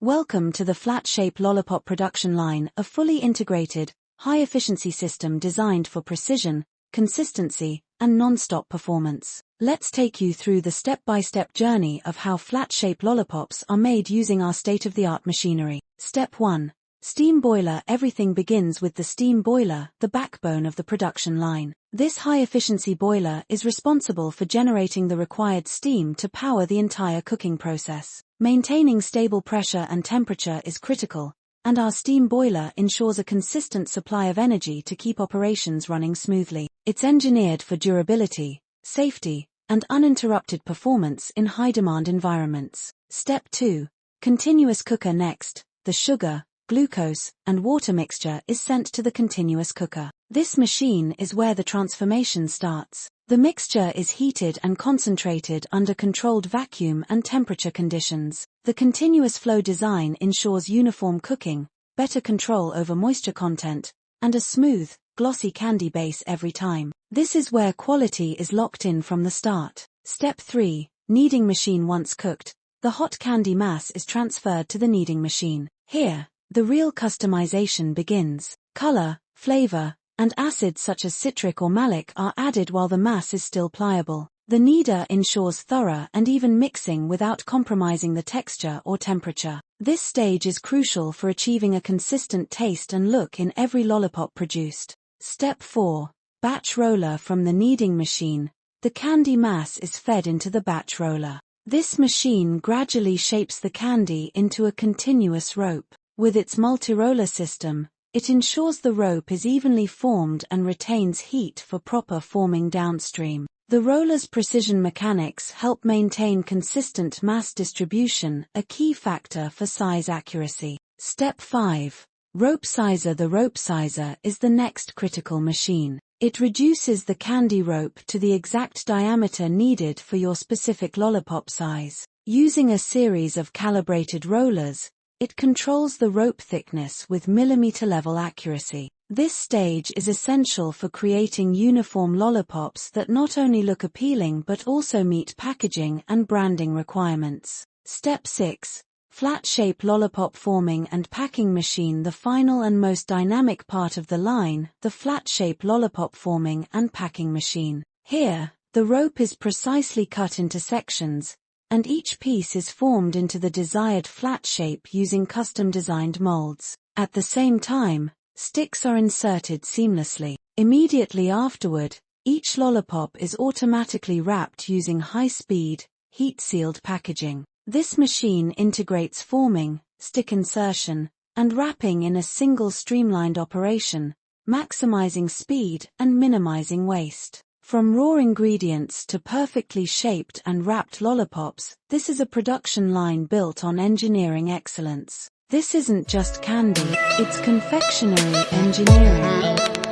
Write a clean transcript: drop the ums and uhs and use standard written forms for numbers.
Welcome to the flat-shape lollipop production line, a fully integrated, high-efficiency system designed for precision, consistency, and non-stop performance. Let's take you through the step-by-step journey of how flat-shape lollipops are made using our state-of-the-art machinery. Step 1. Steam boiler. Everything begins with the steam boiler, the backbone of the production line. This high-efficiency boiler is responsible for generating the required steam to power the entire cooking process. Maintaining stable pressure and temperature is critical, and our steam boiler ensures a consistent supply of energy to keep operations running smoothly. It's engineered for durability, safety, and uninterrupted performance in high-demand environments. Step 2. Continuous cooker. Next, the sugar, glucose, and water mixture is sent to the continuous cooker. This machine is where the transformation starts. The mixture is heated and concentrated under controlled vacuum and temperature conditions. The continuous flow design ensures uniform cooking, better control over moisture content, and a smooth, glossy candy base every time. This is where quality is locked in from the start. Step 3. Kneading machine. Once cooked, the hot candy mass is transferred to the kneading machine. Here, the real customization begins. Color, flavor, and acids such as citric or malic are added while the mass is still pliable. The kneader ensures thorough and even mixing without compromising the texture or temperature. This stage is crucial for achieving a consistent taste and look in every lollipop produced. Step 4. Batch roller. From the kneading machine, the candy mass is fed into the batch roller. This machine gradually shapes the candy into a continuous rope. With its multi-roller system, it ensures the rope is evenly formed and retains heat for proper forming downstream. The roller's precision mechanics help maintain consistent mass distribution, a key factor for size accuracy. Step 5. Rope sizer. The rope sizer is the next critical machine. It reduces the candy rope to the exact diameter needed for your specific lollipop size. Using a series of calibrated rollers, it controls the rope thickness with millimeter-level accuracy. This stage is essential for creating uniform lollipops that not only look appealing but also meet packaging and branding requirements. Step 6. Flat-shape lollipop forming and packing machine. The final and most dynamic part of the line, the flat-shape lollipop forming and packing machine. Here, the rope is precisely cut into sections, and each piece is formed into the desired flat shape using custom-designed molds. At the same time, sticks are inserted seamlessly. Immediately afterward, each lollipop is automatically wrapped using high-speed, heat-sealed packaging. This machine integrates forming, stick insertion, and wrapping in a single streamlined operation, maximizing speed and minimizing waste. From raw ingredients to perfectly shaped and wrapped lollipops, this is a production line built on engineering excellence. This isn't just candy, it's confectionery engineering.